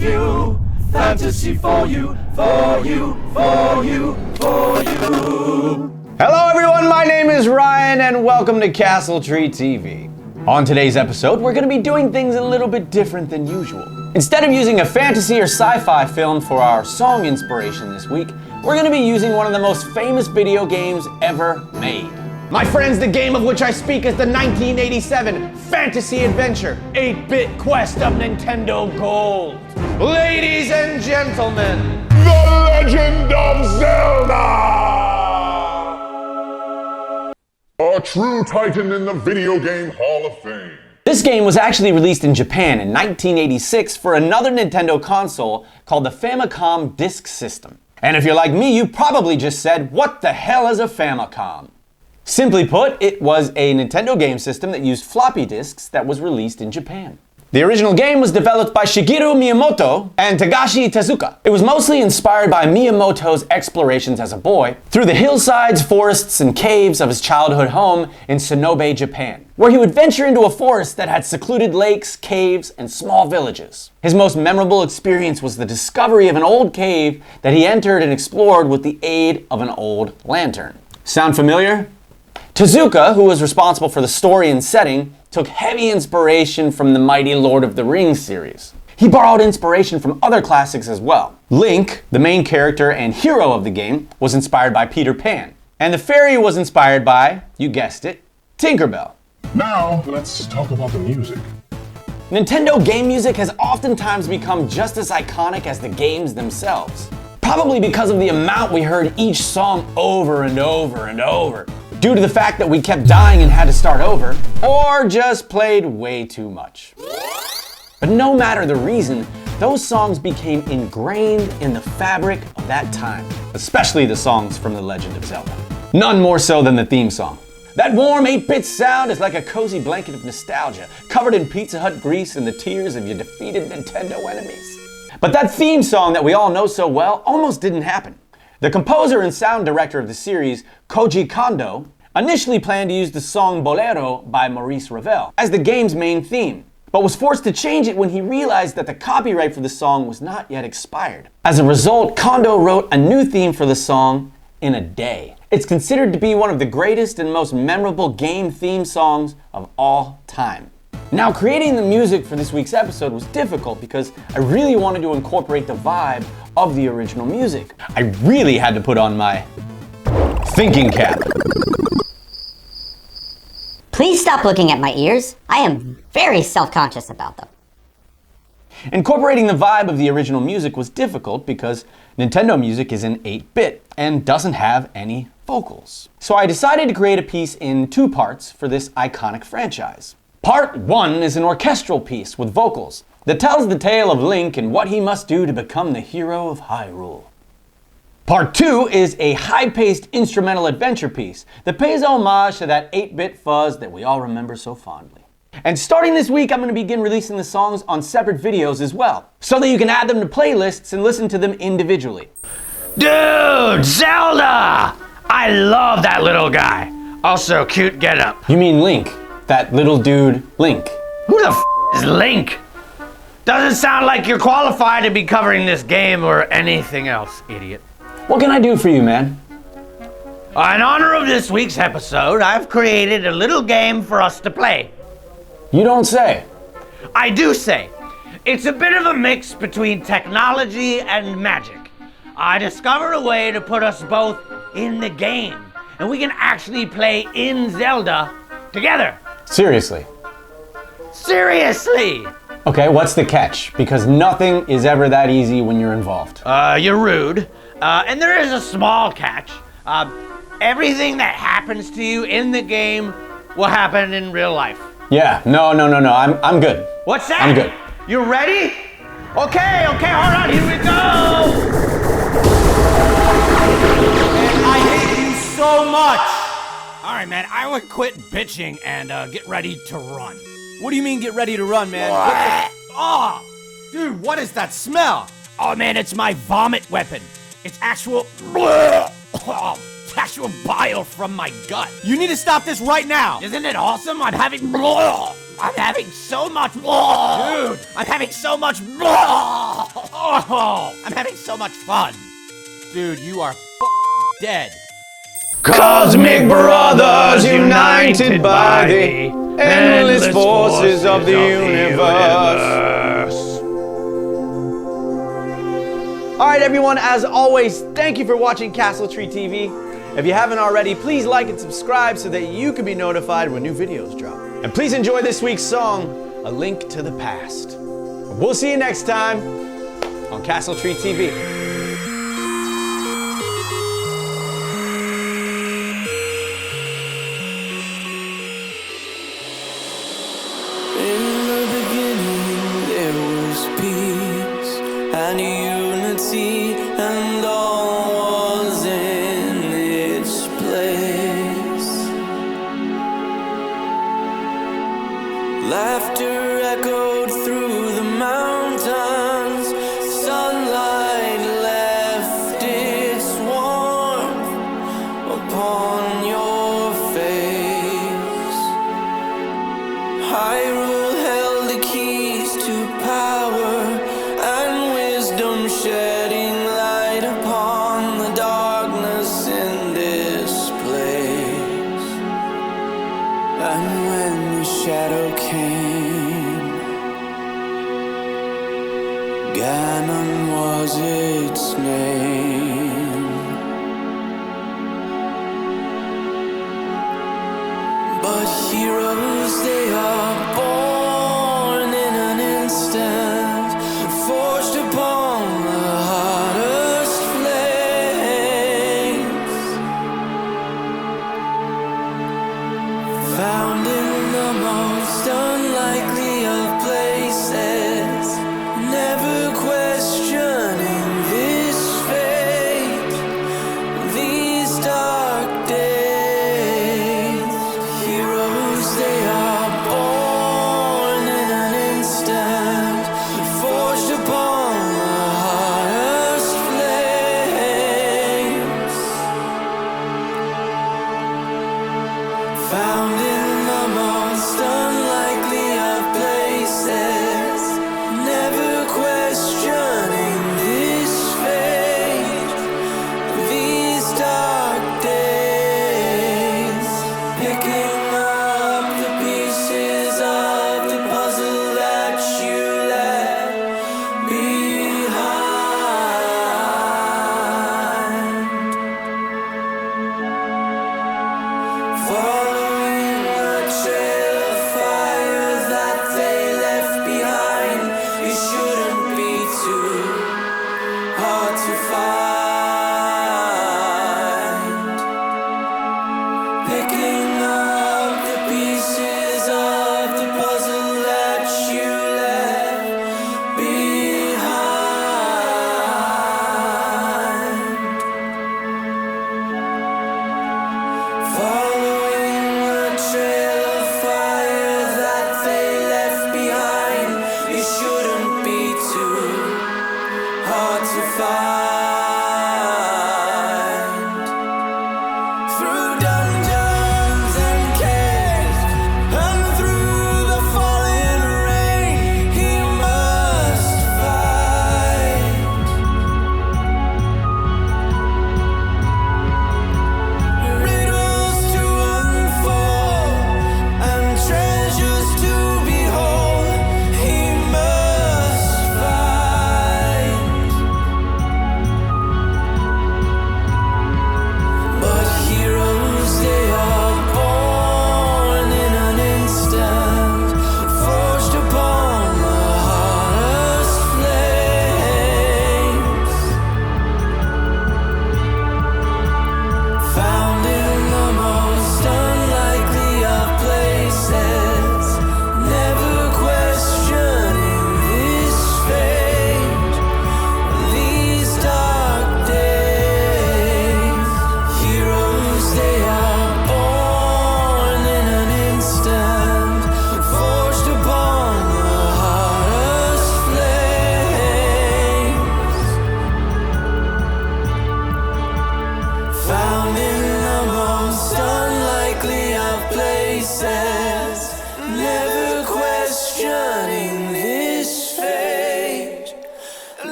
review. Fantasy for you, for you, for you, for you. Hello everyone, my name is Ryan and welcome to Castle Tree TV. On today's episode, we're going to be doing things a little bit different than usual. Instead of using a fantasy or sci-fi film for our song inspiration this week, we're going to be using one of the most famous video games ever made. My friends, the game of which I speak is the 1987 fantasy adventure 8-bit quest of Nintendo Gold. Ladies and gentlemen, The Legend of Zelda! A true titan in the video game Hall of Fame. This game was actually released in Japan in 1986 for another Nintendo console called the Famicom Disk System. And if you're like me, you probably just said, what the hell is a Famicom? Simply put, it was a Nintendo game system that used floppy disks that was released in Japan. The original game was developed by Shigeru Miyamoto and Tagashi Tezuka. It was mostly inspired by Miyamoto's explorations as a boy through the hillsides, forests, and caves of his childhood home in Sonobe, Japan, where he would venture into a forest that had secluded lakes, caves, and small villages. His most memorable experience was the discovery of an old cave that he entered and explored with the aid of an old lantern. Sound familiar? Tezuka, who was responsible for the story and setting, took heavy inspiration from the mighty Lord of the Rings series. He borrowed inspiration from other classics as well. Link, the main character and hero of the game, was inspired by Peter Pan. And the fairy was inspired by, you guessed it, Tinkerbell. Now, let's talk about the music. Nintendo game music has oftentimes become just as iconic as the games themselves. Probably because of the amount we heard each song over and over and over, due to the fact that we kept dying and had to start over, or just played way too much. But no matter the reason, those songs became ingrained in the fabric of that time, especially the songs from The Legend of Zelda. None more so than the theme song. That warm 8-bit sound is like a cozy blanket of nostalgia, covered in Pizza Hut grease and the tears of your defeated Nintendo enemies. But that theme song that we all know so well almost didn't happen. The composer and sound director of the series, Koji Kondo, initially planned to use the song Bolero by Maurice Ravel as the game's main theme, but was forced to change it when he realized that the copyright for the song was not yet expired. As a result, Kondo wrote a new theme for the song in a day. It's considered to be one of the greatest and most memorable game theme songs of all time. Now, creating the music for this week's episode was difficult because I really wanted to incorporate the vibe of the original music. I really had to put on my thinking cap. Please stop looking at my ears. I am very self-conscious about them. Incorporating the vibe of the original music was difficult because Nintendo music is in 8-bit and doesn't have any vocals. So I decided to create a piece in 2 parts for this iconic franchise. Part 1 is an orchestral piece with vocals that tells the tale of Link and what he must do to become the hero of Hyrule. Part 2 is a high-paced instrumental adventure piece that pays homage to that 8-bit fuzz that we all remember so fondly. And starting this week, I'm going to begin releasing the songs on separate videos as well, so that you can add them to playlists and listen to them individually. Dude, Zelda! I love that little guy. Also, cute getup. You mean Link, that little dude Link. Who the is Link? Doesn't sound like you're qualified to be covering this game or anything else, idiot. What can I do for you, man? In honor of this week's episode, I've created a little game for us to play. You don't say. I do say. It's a bit of a mix between technology and magic. I discovered a way to put us both in the game, and we can actually play in Zelda together. Seriously? Seriously! Okay, what's the catch? Because nothing is ever that easy when you're involved. You're rude. And there is a small catch. Everything that happens to you in the game will happen in real life. Yeah, no, I'm good. What's that? I'm good. You ready? Okay, hold on, here we go! And I hate you so much. All right, man, I would quit bitching and get ready to run. What do you mean get ready to run, man? Oh, Dude, what is that smell? oh man, it's my vomit weapon. It's actual actual bile from my gut. You need to stop this right now. Isn't it awesome? I'm having I'm having so much. Dude, I'm having so much. I'm having so much fun. Dude, you are dead. Cosmic brothers united by the endless forces of the universe. Alright everyone, as always, thank you for watching Castle Tree TV. If you haven't already, please like and subscribe so that you can be notified when new videos drop. And please enjoy this week's song, A Link to the Past. We'll see you next time on Castle Tree TV. In the beginning there was peace and unity, and all was in its place. Laughter echoed through the mountains, sunlight left its warmth upon your face. Hyrule held the keys to power and wisdom, shedding light upon the darkness in this place. And when the shadow came, Ganon was its name. But heroes, they are born in an instant, forged upon the hottest flames, found in the most unlikely of places, never questioning this fate, these dark days. Heroes, they are born in an instant, forged upon the hottest flames, found in the most unlikely of places, never questioning this fate, these dark days, picking up the pieces of the puzzle that you left behind, following the trail of fire that they left behind. It shouldn't be too hard to find, picking up the pieces of the puzzle that you left behind, following the trail of fire that they left behind. It shouldn't be too hard to find. Through dungeons and caves, and through the falling rain, he must fight. Riddles to unfold and treasures to behold, he must fight. But heroes, they are born in an instant, forged upon the hottest flames, found in the most unlikely of places, never questioning this fate, these dark days. Heroes, they are born in an instant, forged upon the hottest flames, found in the most unlikely of places.